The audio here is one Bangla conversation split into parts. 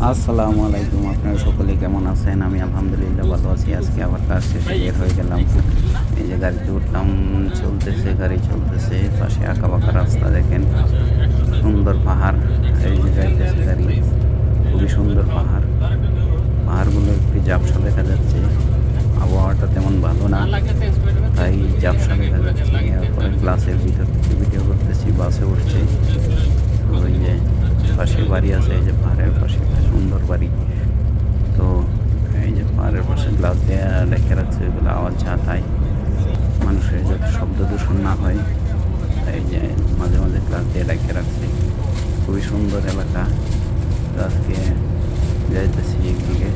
আসসালামু আলাইকুম, আপনারা সকলে কেমন আছেন? আমি আলহামদুলিল্লাহ ভালো আছি। আজকে আবার কাজ শেষে বের হয়ে গেলাম। এই যে গাড়িতে উঠলাম, গাড়ি চলতেছে, পাশে আঁকা বাঁকা রাস্তা দেখেন, সুন্দর পাহাড়। এই যে যাইতেছে গাড়ি, খুবই সুন্দর পাহাড়। পাহাড়গুলো একটু ঝাপসা দেখা যাচ্ছে, আবহাওয়াটা তেমন ভালো না, তাই ঝাপসা দেখা যাচ্ছে। এরপরে গ্লাসের ভিতর থেকে ভিডিও করতেছি, বাসে উঠছে। ওই যে পাশে বাড়ি আছে, এই যে পাহাড়ের পাশে একটা সুন্দর বাড়ি। তো এই যে পাহাড়ের পাশে গ্লাস দিয়ে রেখে রাখছে, ওইগুলো আওয়াজ ছাটায়, মানুষের যাতে শব্দ দূষণ না হয়, এই যে মাঝে মাঝে গ্লাস দিয়ে রেখে রাখছে। খুবই সুন্দর এলাকা। তো আজকে যাইতেছি একদিকে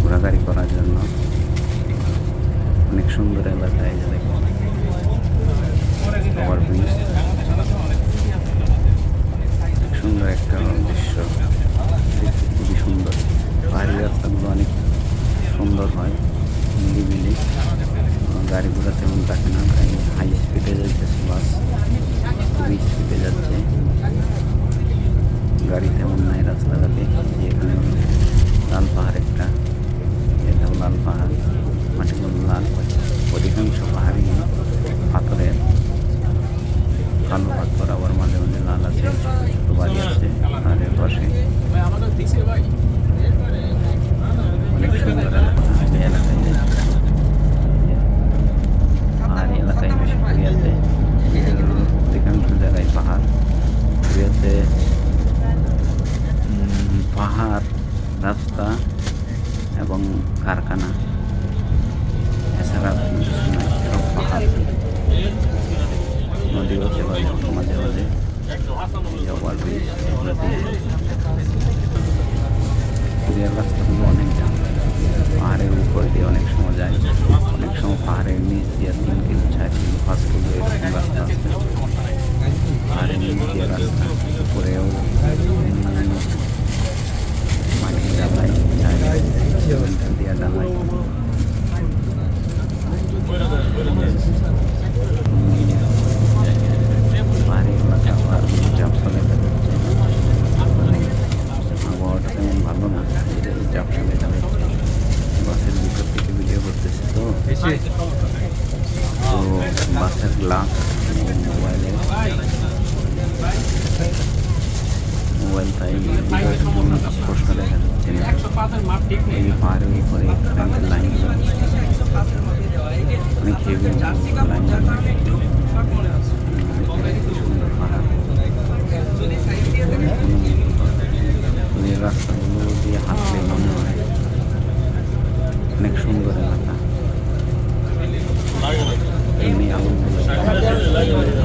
ঘোরাঘুরি করার জন্য। অনেক সুন্দর এলাকা, এই যে দেখুন ওভার ব্রিজ, সুন্দর একটা দৃশ্য, দেখতে খুবই সুন্দর। পাহাড়ি রাস্তাগুলো অনেক সুন্দর হয়, নিরিবিলি, গাড়ি ঘোড়া তেমন থাকে না, তাই হাই স্পিডে যাইতেছে বাস, খুবই স্পিডে যাচ্ছে, গাড়ি তেমন নাই রাস্তাঘাটে। এখানে লাল পাহাড় একটা, এটাও লাল পাহাড়, মাটিগুলো লাল, অধিকাংশ পাহাড়ি পাথরের, কালো পাথর, আবার মাঝে মাঝে লাল আছে, ছোটো ছোটো বাড়ি আছে পাহাড়ের পাশে। অনেক সুন্দর এলাকা। এই এলাকায় পাহাড়ি এলাকায় বেশি কোরিয়াতে অধিকাংশ জায়গায় পাহাড়। কোরিয়াতে পাহাড়, রাস্তা এবং কারখানা, এছাড়া কিছু নাই, সব পাহাড়। নদীও চলে মাঝে মাঝে, ওভার ব্রিজ। কোরিয়ার রাস্তাগুলো অনেক দাম, পাহাড়ের উপর দিয়ে অনেক সময় যায়, অনেক সময় পাহাড়ের নিচ দিয়ে 3 কিলো 4 কিলো 5 কিলো এরকম রাস্তা আছে। পাহাড়ের নিচ দিয়ে রাস্তা, উপরেও মাটি ডালাই, দিয়ে ডালাই। পাহাড়ি এলাকা, পাহাড়গুলো ঝাপসা দেখা যাচ্ছে, আবহাওয়াটা তেমন ভালো না, ঝাপসা দেখা যাচ্ছে। বাসের ভিতর থেকে ভিডিও করতেছে, তো বাসের গ্লাস, মোবাইলটাই স্পষ্ট দেখা যাচ্ছে না। এই পাহাড়ের উপরে কারেন্টের লাইন, অনেক হেভি লাইন, সুন্দর পাহাড়। এই রাস্তাগুলো দিয়ে হাঁটলে মনে হয় অনেক সুন্দর এলাকা। এমনি আলহামদুলিল্লাহ।